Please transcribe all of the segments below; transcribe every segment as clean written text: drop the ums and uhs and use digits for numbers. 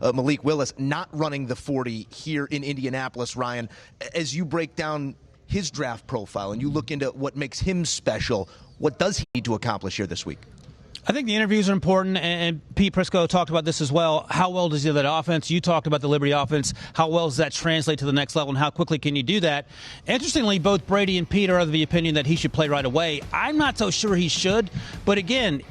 Malik Willis, not running the 40 here in Indianapolis, Ryan. As you break down his draft profile and you look into what makes him special, what does he need to accomplish here this week? I think the interviews are important, and Pete Prisco talked about this as well. How well does he do that offense? You talked about the Liberty offense. How well does that translate to the next level, and how quickly can you do that? Interestingly, both Brady and Pete are of the opinion that he should play right away. I'm not so sure he should, but again,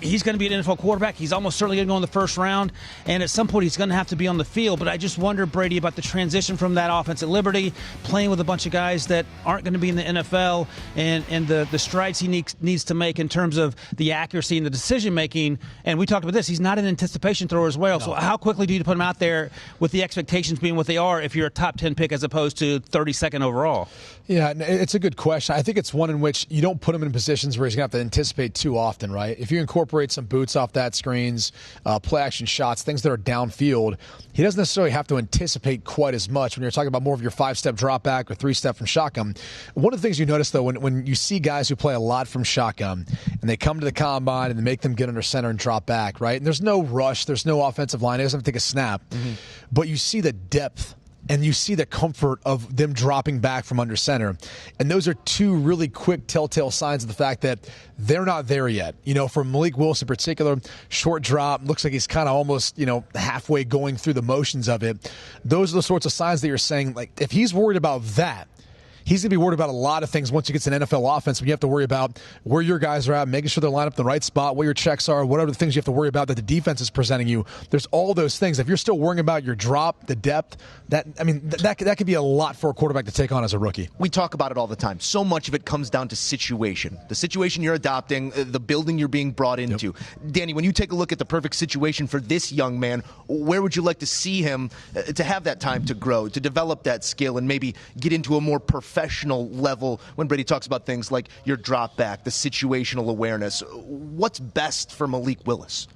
he's going to be an NFL quarterback. He's almost certainly going to go in the first round, and at some point he's going to have to be on the field. But I just wonder, Brady, about the transition from that offense at Liberty, playing with a bunch of guys that aren't going to be in the NFL, and the strides he needs to make in terms of the accuracy and the decision-making. And we talked about this. He's not an anticipation thrower as well. No. So how quickly do you put him out there with the expectations being what they are if you're a top 10 pick as opposed to 32nd overall? Yeah, it's a good question. I think it's one in which you don't put him in positions where he's going to have to anticipate too often, right? If you incorporate some boots off that screens, play action shots, things that are downfield, he doesn't necessarily have to anticipate quite as much when you're talking about more of your 5-step drop back or 3-step from shotgun. One of the things you notice, though, when you see guys who play a lot from shotgun and they come to the combine and they make them get under center and drop back, right? And there's no rush, there's no offensive line, he doesn't have to take a snap, but you see the depth and you see the comfort of them dropping back from under center. And those are two really quick telltale signs of the fact that they're not there yet. You know, for Malik Willis in particular, short drop, looks like he's kind of almost, halfway going through the motions of it. Those are the sorts of signs that you're saying, like, if he's worried about that, he's going to be worried about a lot of things once you get to an NFL offense. When you have to worry about where your guys are at, making sure they're lined up in the right spot, where your checks are, whatever the things you have to worry about that the defense is presenting you. There's all those things. If you're still worrying about your drop, the depth, that could be a lot for a quarterback to take on as a rookie. We talk about it all the time. So much of it comes down to situation. The situation you're adopting, the building you're being brought into. Yep. Danny, when you take a look at the perfect situation for this young man, where would you like to see him to have that time to grow, to develop that skill, and maybe get into a more professional level when Brady talks about things like your drop back, the situational awareness? What's best for Malik Willis?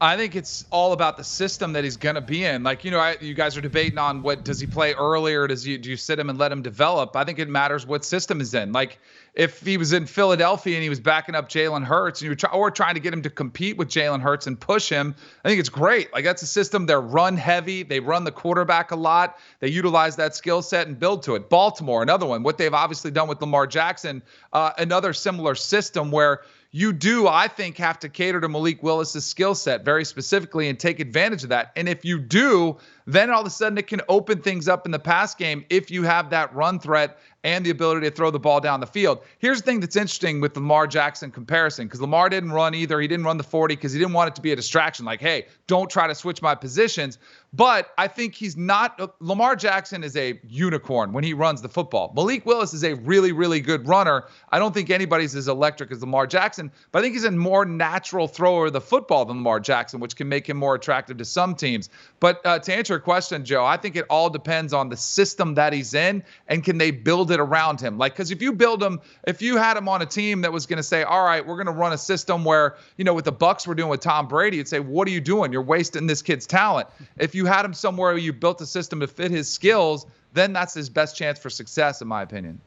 I think it's all about the system that he's going to be in. Like, you guys are debating on what does he play early or do you sit him and let him develop? I think it matters what system he's in. Like, if he was in Philadelphia and he was backing up Jalen Hurts and you were trying to get him to compete with Jalen Hurts and push him, I think it's great. Like, that's a system. They're run heavy. They run the quarterback a lot. They utilize that skill set and build to it. Baltimore, another one. What they've obviously done with Lamar Jackson, another similar system where you do, I think, have to cater to Malik Willis' skill set very specifically and take advantage of that. And if you do, then all of a sudden it can open things up in the pass game if you have that run threat and the ability to throw the ball down the field. Here's the thing that's interesting with the Lamar Jackson comparison, because Lamar didn't run either. He didn't run the 40 because he didn't want it to be a distraction. Like, hey, don't try to switch my positions. But I think he's not – Lamar Jackson is a unicorn when he runs the football. Malik Willis is a really, really good runner. I don't think anybody's as electric as Lamar Jackson, but I think he's a more natural thrower of the football than Lamar Jackson, which can make him more attractive to some teams. But to answer your question, Joe, I think it all depends on the system that he's in and can they build it around him. Like, because if you had him on a team that was going to say, all right, we're going to run a system where, with the Bucs we're doing with Tom Brady, you'd say, what are you doing? You're wasting this kid's talent. If you had him somewhere where you built a system to fit his skills, then that's his best chance for success, in my opinion.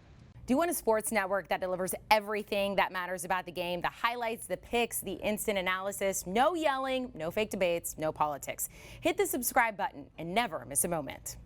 Do you want a sports network that delivers everything that matters about the game? The highlights, the picks, the instant analysis, no yelling, no fake debates, no politics. Hit the subscribe button and never miss a moment.